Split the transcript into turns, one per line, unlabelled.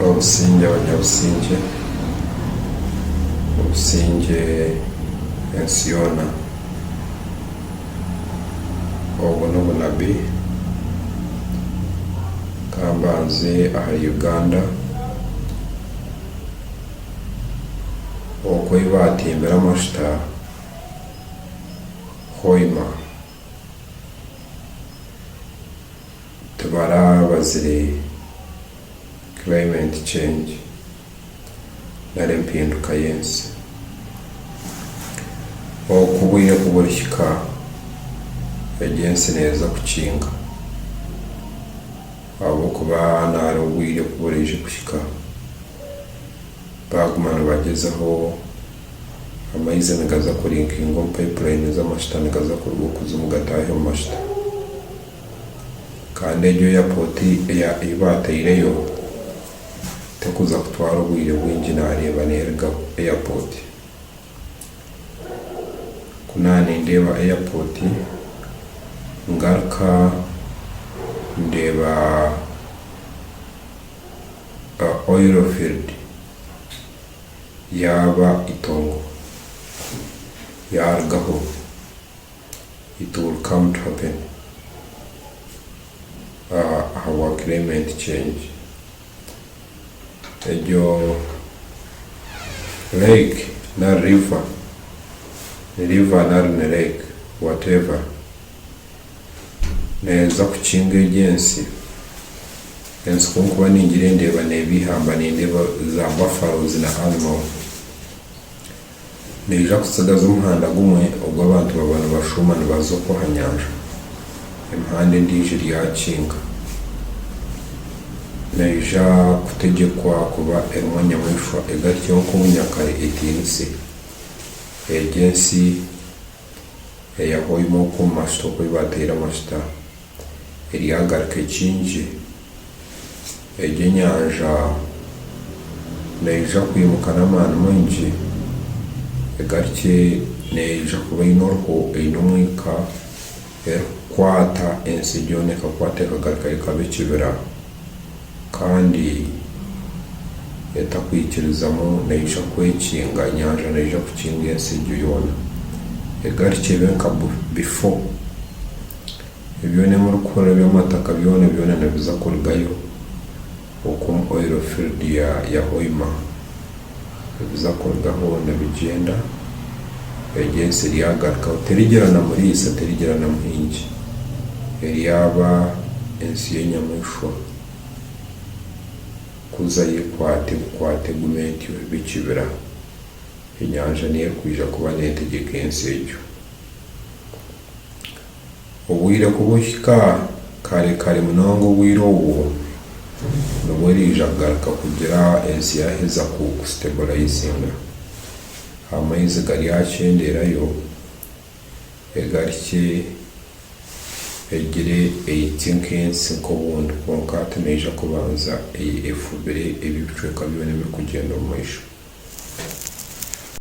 Obusinge abanyabusinge obusinge ensi yoona obu n'obunabi kambanze aha Uganda okwo batimbire amashuta Hoima tubarabazire climate change nari empinduka y'ensi okubwire kuburihika egyensi neeza kukinga habwokuba nari obwire kuburije kuhika baguma nibagyezaho amaizi nigaza kurinkinga omu pipeline z'amashuta nigaza kuruga okuzimu gataahe omu mashuta kandi egyo airport ei bataireyo tekuza kutwara obwire bwingi nareeba nerugaho airport kunaa nindeeba airport ngaruka ndeeba oil field yaba itongo yarugaho. It will come to happen our climate change. Egyo lake na river na lake whatever neeza kukinga egyensi ensi kunkuba ningire ndeeba nebihamba nindeeba za buffaloes na animal neija kusigaza omuhanda gumwe ogwo abantu baba nibashuma nibaza okwa nyanja emihanda endiijo eri yakinga neija kutegekwa kuba erimu enyamaishwa egatyo nk'obunyakare etiinise egyensi eya Hoima okwo omu mashuta okwo bataire amashuta eri yagaruka ekingi egyo enyanja neija kwimuka n'amaani maingi egarukye neija kuba eine oruho eine omwika erikukwata ensi yoona ekakwata ekagaruka ekaba ekibira kandi etakwikirizamu neija kwekinga enyanja neija kukinga ensi egyo yoona egarukye ebe nka before ebyona murikukora by'amataka byona nibiza kurugayo okwo oil field ya Hoima biza kurugaho nibigyenda egyensi eri yagarukaho terigira na muriisa terigira na muhingi eri yaba ensi y'enyamaishwa kuza yikwate gume entyo bikibira enyanja niyo erikwija kuba netegeka ensi egyo. Obwire kubuhika kare munonga obwire obwo nibwo eriija kugaruka kugira ensi yaheza kustabilizinga amaizi gari yakyenderayo egarukye egire eyitye nk'ensi nk'obundi kwonka hati neija kubanza efubire ebi bicweka byona ebirikugyenda omu maisho.